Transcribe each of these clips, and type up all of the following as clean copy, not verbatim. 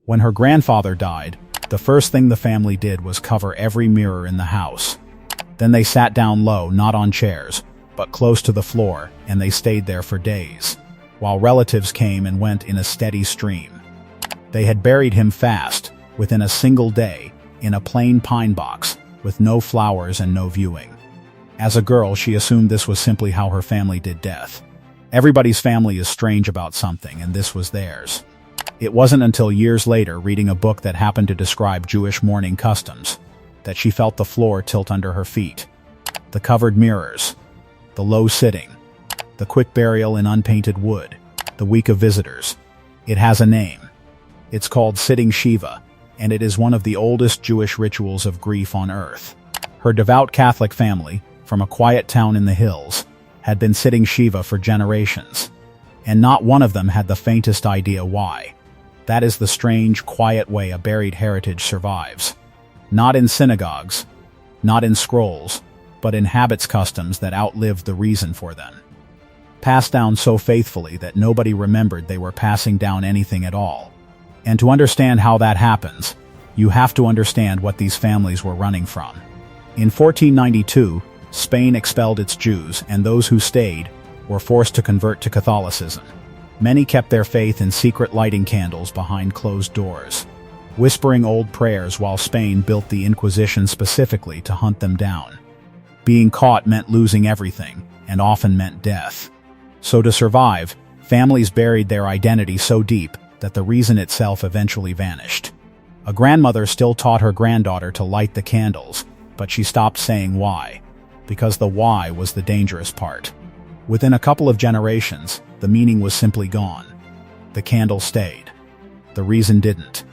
When her grandfather died, the first thing the family did was cover every mirror in the house. Then they sat down low, not on chairs, but close to the floor, and they stayed there for days, while relatives came and went in a steady stream. They had buried him fast, within a single day, in a plain pine box, with no flowers and no viewing. As a girl, she assumed this was simply how her family did death. Everybody's family is strange about something, and this was theirs. It wasn't until years later, reading a book that happened to describe Jewish mourning customs, that she felt the floor tilt under her feet. The covered mirrors, the low sitting, the quick burial in unpainted wood, the week of visitors. It has a name. It's called sitting Shiva, and it is one of the oldest Jewish rituals of grief on earth. Her devout Catholic family, from a quiet town in the hills, had been sitting Shiva for generations, and not one of them had the faintest idea why. That is the strange, quiet way a buried heritage survives. Not in synagogues, not in scrolls, but in habits, customs that outlived the reason for them. Passed down so faithfully that nobody remembered they were passing down anything at all. And to understand how that happens, you have to understand what these families were running from. In 1492, Spain expelled its Jews, and those who stayed were forced to convert to Catholicism. Many kept their faith in secret, lighting candles behind closed doors, whispering old prayers while Spain built the Inquisition specifically to hunt them down. Being caught meant losing everything, and often meant death. So to survive, families buried their identity so deep that the reason itself eventually vanished. A grandmother still taught her granddaughter to light the candles, but she stopped saying why, because the why was the dangerous part. Within a couple of generations, the meaning was simply gone. The candle stayed. The reason didn't.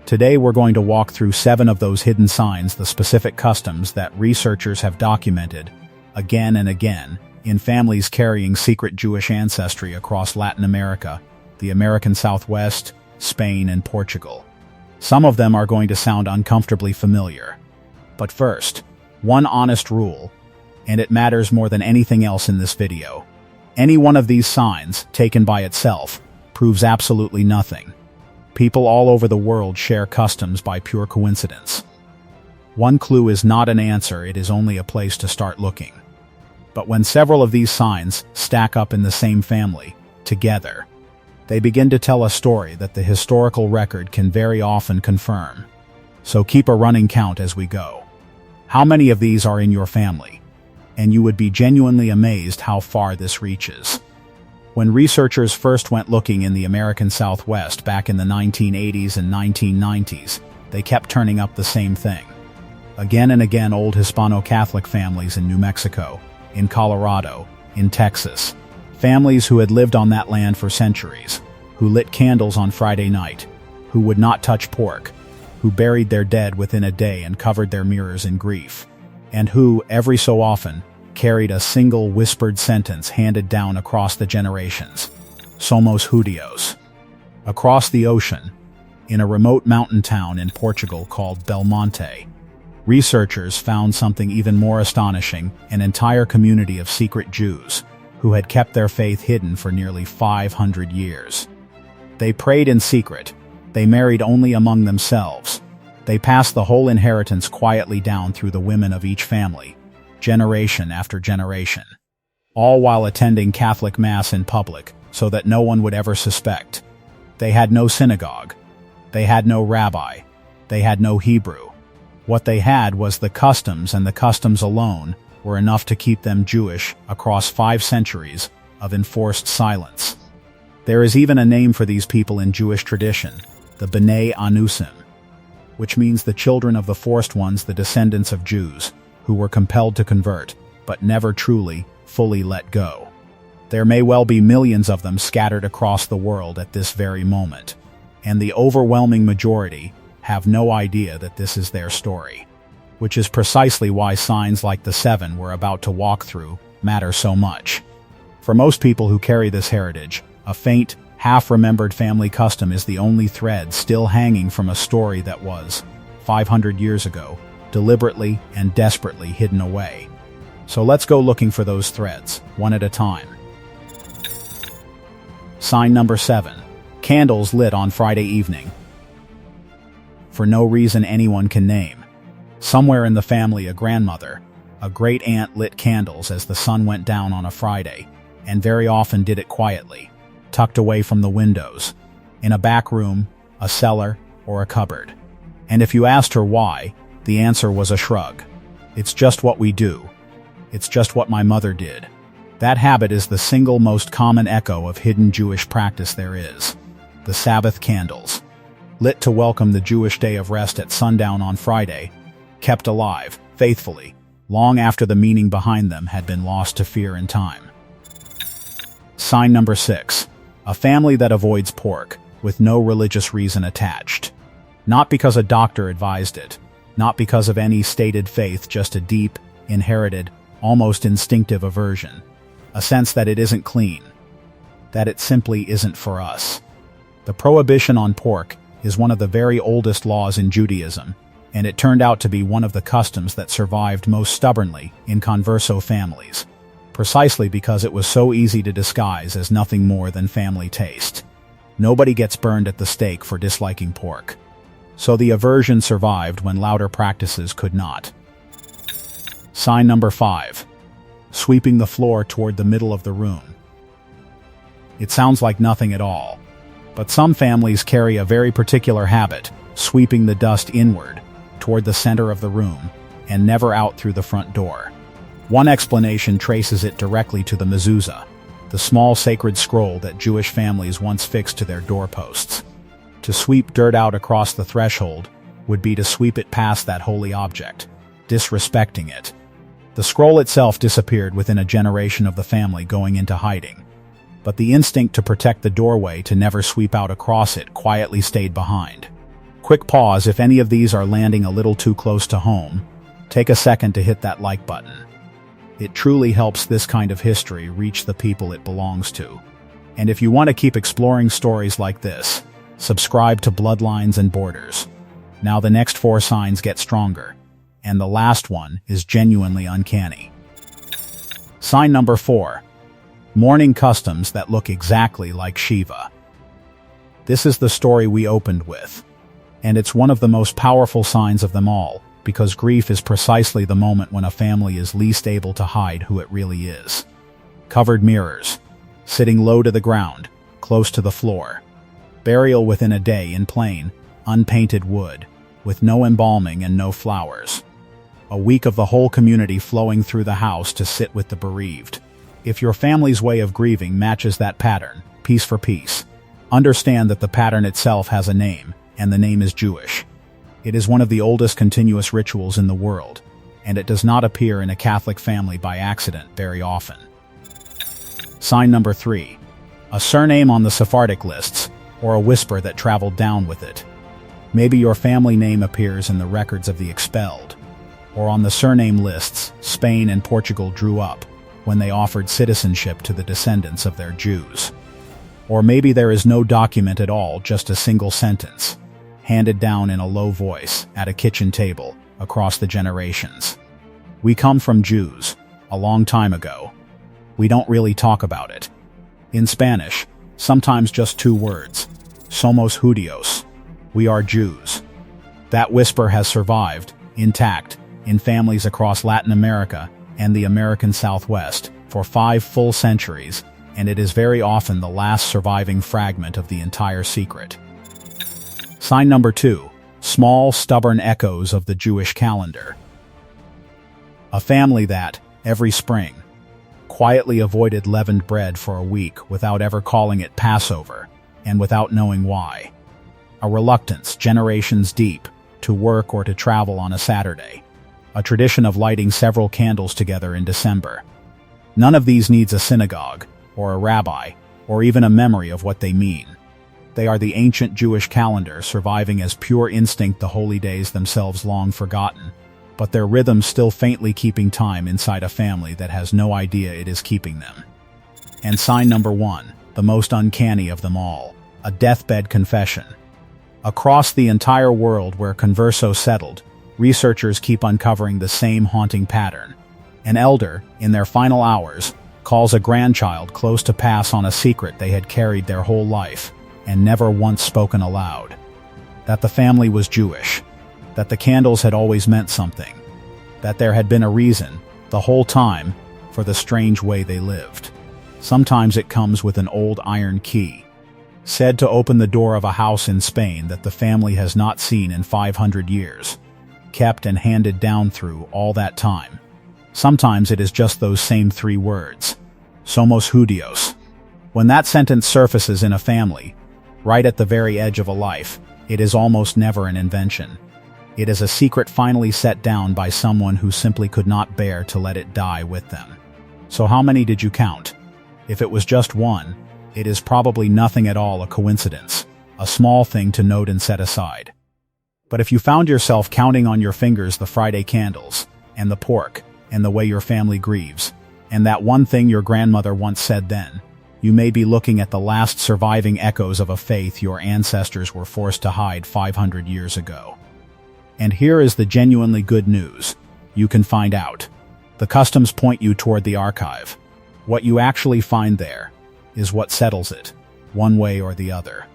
Today we're going to walk through 7 of those hidden signs, the specific customs that researchers have documented again and again in families carrying secret Jewish ancestry across Latin America, the American Southwest, Spain, and Portugal. Some of them are going to sound uncomfortably familiar. But first, one honest rule, and it matters more than anything else in this video. Any one of these signs, taken by itself, proves absolutely nothing. People all over the world share customs by pure coincidence. One clue is not an answer, it is only a place to start looking. But when several of these signs stack up in the same family, together, they begin to tell a story that the historical record can very often confirm. So keep a running count as we go. How many of these are in your family? And you would be genuinely amazed how far this reaches. When researchers first went looking in the American Southwest back in the 1980s and 1990s, they kept turning up the same thing. Again and again, old Hispano-Catholic families in New Mexico, in Colorado, in Texas. Families who had lived on that land for centuries, who lit candles on Friday night, who would not touch pork, who buried their dead within a day and covered their mirrors in grief, and who, every so often, carried a single whispered sentence handed down across the generations. Somos Judíos. Across the ocean, in a remote mountain town in Portugal called Belmonte, researchers found something even more astonishing: an entire community of secret Jews who had kept their faith hidden for nearly 500 years. They prayed in secret. They married only among themselves. They passed the whole inheritance quietly down through the women of each family, generation after generation, all while attending Catholic Mass in public so that no one would ever suspect. They had no synagogue. They had no rabbi. They had no Hebrew. What they had was the customs, and the customs alone were enough to keep them Jewish across 5 centuries of enforced silence. There is even a name for these people in Jewish tradition, the B'nai Anusim, which means the children of the forced ones, the descendants of Jews, who were compelled to convert, but never truly, fully let go. There may well be millions of them scattered across the world at this very moment, and the overwhelming majority have no idea that this is their story, which is precisely why signs like the 7 we're about to walk through matter so much. For most people who carry this heritage, a faint, half-remembered family custom is the only thread still hanging from a story that was, 500 years ago, deliberately and desperately hidden away. So let's go looking for those threads, one at a time. Sign number 7. Candles lit on Friday evening. for no reason anyone can name. Somewhere in the family, a grandmother, a great-aunt lit candles as the sun went down on a Friday, and very often did it quietly, tucked away from the windows, in a back room, a cellar, or a cupboard. And if you asked her why, the answer was a shrug. It's just what we do. It's just what my mother did. That habit is the single most common echo of hidden Jewish practice there is. The Sabbath candles, lit to welcome the Jewish day of rest at sundown on Friday, kept alive, faithfully, long after the meaning behind them had been lost to fear and time. Sign number 6. A family that avoids pork, with no religious reason attached. Not because a doctor advised it, not because of any stated faith, just a deep, inherited, almost instinctive aversion. A sense that it isn't clean, that it simply isn't for us. The prohibition on pork is one of the very oldest laws in Judaism, and it turned out to be one of the customs that survived most stubbornly in converso families, precisely because it was so easy to disguise as nothing more than family taste. Nobody gets burned at the stake for disliking pork. So the aversion survived when louder practices could not. Sign number 5. Sweeping the floor toward the middle of the room. It sounds like nothing at all, but some families carry a very particular habit, sweeping the dust inward, toward the center of the room, and never out through the front door. One explanation traces it directly to the mezuzah, the small sacred scroll that Jewish families once fixed to their doorposts. To sweep dirt out across the threshold would be to sweep it past that holy object, disrespecting it. The scroll itself disappeared within a generation of the family going into hiding, but the instinct to protect the doorway to never sweep out across it quietly stayed behind. Quick pause if any of these are landing a little too close to home. Take a second to hit that like button. It truly helps this kind of history reach the people it belongs to. And if you want to keep exploring stories like this, subscribe to Bloodlines and Borders. Now the next 4 signs get stronger, and the last one is genuinely uncanny. Sign number 4. Mourning customs that look exactly like Shiva. This is the story we opened with, and it's one of the most powerful signs of them all, because grief is precisely the moment when a family is least able to hide who it really is. Covered mirrors, sitting low to the ground, close to the floor. Burial within a day in plain, unpainted wood, with no embalming and no flowers. A week of the whole community flowing through the house to sit with the bereaved. If your family's way of grieving matches that pattern, piece for piece, understand that the pattern itself has a name, and the name is Jewish. It is one of the oldest continuous rituals in the world, and it does not appear in a Catholic family by accident very often. Sign number 3. A surname on the Sephardic lists, or a whisper that traveled down with it. Maybe your family name appears in the records of the expelled, or on the surname lists Spain and Portugal drew up when they offered citizenship to the descendants of their Jews. Or maybe there is no document at all, just a single sentence, handed down in a low voice at a kitchen table across the generations. We come from Jews, a long time ago. We don't really talk about it. In Spanish, sometimes just 2 words, somos judíos. We are Jews. That whisper has survived, intact, in families across Latin America and the American Southwest for 5 full centuries, and it is very often the last surviving fragment of the entire secret. Sign number 2. Small, stubborn echoes of the Jewish calendar. A family that, every spring, quietly avoided leavened bread for a week without ever calling it Passover, and without knowing why. A reluctance, generations deep, to work or to travel on a Saturday. A tradition of lighting several candles together in December. None of these needs a synagogue, or a rabbi, or even a memory of what they mean. They are the ancient Jewish calendar surviving as pure instinct, the holy days themselves long forgotten, but their rhythms still faintly keeping time inside a family that has no idea it is keeping them. And sign number 1, the most uncanny of them all, a deathbed confession. Across the entire world where converso settled, researchers keep uncovering the same haunting pattern. An elder, in their final hours, calls a grandchild close to pass on a secret they had carried their whole life and never once spoken aloud. that the family was Jewish, that the candles had always meant something, that there had been a reason, the whole time, for the strange way they lived. Sometimes it comes with an old iron key, said to open the door of a house in Spain that the family has not seen in 500 years, kept and handed down through all that time. Sometimes it is just those same 3 words, somos judíos. When that sentence surfaces in a family, right at the very edge of a life, it is almost never an invention. It is a secret finally set down by someone who simply could not bear to let it die with them. So how many did you count? If it was just 1, it is probably nothing at all a coincidence, a small thing to note and set aside. But if you found yourself counting on your fingers the Friday candles, and the pork, and the way your family grieves, and that one thing your grandmother once said then, you may be looking at the last surviving echoes of a faith your ancestors were forced to hide 500 years ago. And here is the genuinely good news. You can find out. The customs point you toward the archive. What you actually find there is what settles it, one way or the other.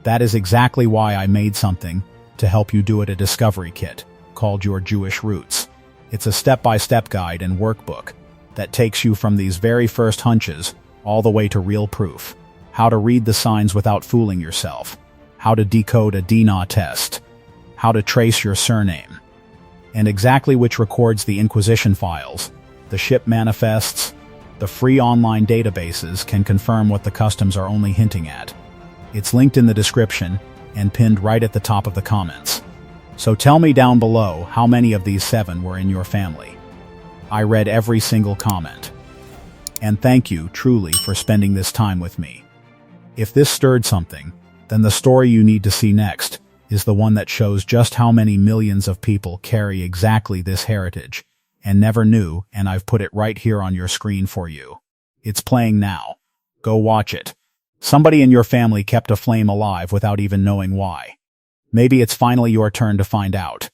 That is exactly why I made something to help you do it, a discovery kit called Your Jewish Roots. It's a step-by-step guide and workbook that takes you from these very first hunches all the way to real proof. How to read the signs without fooling yourself. How to decode a DNA test. How to trace your surname. And exactly which records the Inquisition files, the ship manifests, the free online databases can confirm what the customs are only hinting at. It's linked in the description and pinned right at the top of the comments. So tell me down below how many of these 7 were in your family. I read every single comment. And thank you, truly, for spending this time with me. If this stirred something, then the story you need to see next is the one that shows just how many millions of people carry exactly this heritage and never knew, and I've put it right here on your screen for you. It's playing now. Go watch it. Somebody in your family kept a flame alive without even knowing why. Maybe it's finally your turn to find out.